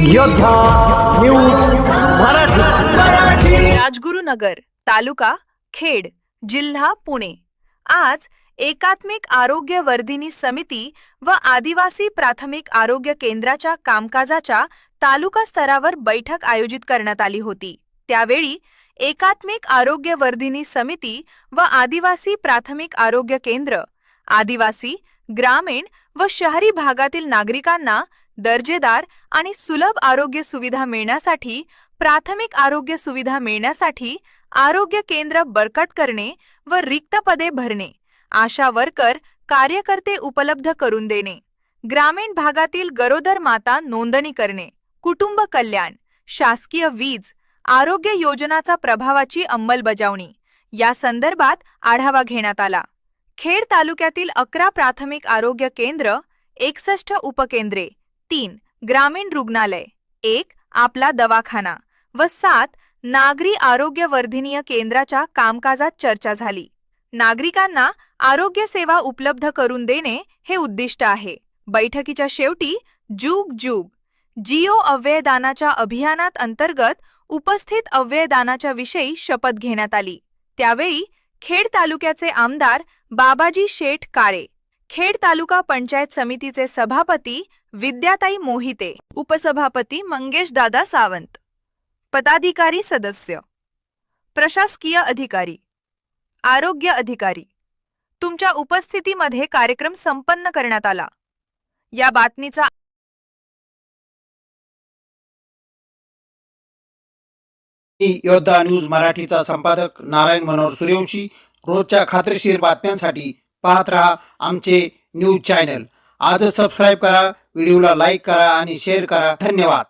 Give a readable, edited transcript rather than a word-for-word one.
योद्धा न्यूज मराठी। राजगुरुनगर तालुका खेड जिल्हा पुणे। आज एकात्मिक आरोग्य वर्धिनी समिती व आदिवासी प्राथमिक आरोग्य केंद्राच्या कामकाजाच्या तालुका स्तरावर बैठक आयोजित करण्यात आली होती। त्यावेळी एकात्मिक आरोग्य वर्धिनी समिती व आदिवासी प्राथमिक आरोग्य केंद्र आदिवासी, ग्रामीण व शहरी भागातील नागरिकांना दर्जेदार आणि सुलभ आरोग्य सुविधा मिळण्यासाठी, प्राथमिक आरोग्य सुविधा मिळण्यासाठी आरोग्य केंद्र बळकट करणे व रिक्त पदे भरणे, आशा वर्कर कार्यकर्ते उपलब्ध करून देणे, ग्रामीण भागातील गरोदर माता नोंदणी करणे, कुटुंब कल्याण, शासकीय वीज, आरोग्य योजनाचा प्रभावाची अंमलबजावणी या संदर्भात आढावा घेण्यात आला। खेड तालुक्यातील 11 प्राथमिक आरोग्य केंद्र, 61 उपकेंद्रे, 3 ग्रामीण रुग्णालय, 1 आपला दवाखाना व 7 नागरी आरोग्य वर्धिनीय केंद्राच्या कामकाजात चर्चा झाली। नागरिकांना आरोग्य सेवा उपलब्ध करून देणे हे उद्दिष्ट आहे। बैठकीच्या शेवटी जुग जुग जिओ अवयदानाच्या अभियानात अंतर्गत उपस्थित अवयदानाच्या विषयी शपथ घेण्यात आली। त्यावेळी खेड तालुक्याचे आमदार बाबाजी शेठ काळे, खेड तालुका पंचायत समितीचे सभापती विद्याताई मोहिते, उपसभापती मंगेश दादा सावंत, पदाधिकारी सदस्य, प्रशासकीय अधिकारी, आरोग्य अधिकारी तुमच्या उपस्थितीमध्ये कार्यक्रम संपन्न करण्यात आला। या बातमीचा योद्धा न्यूज मराठीचा संपादक नारायण मनोहर सूर्यवंशी। रोजच्या खात्रीशीर बातम्यांसाठी पाहत रहा आमचे न्यूज चॅनल। आजच सबस्क्राइब करा, व्हिडिओला लाईक करा आणि शेअर करा। धन्यवाद।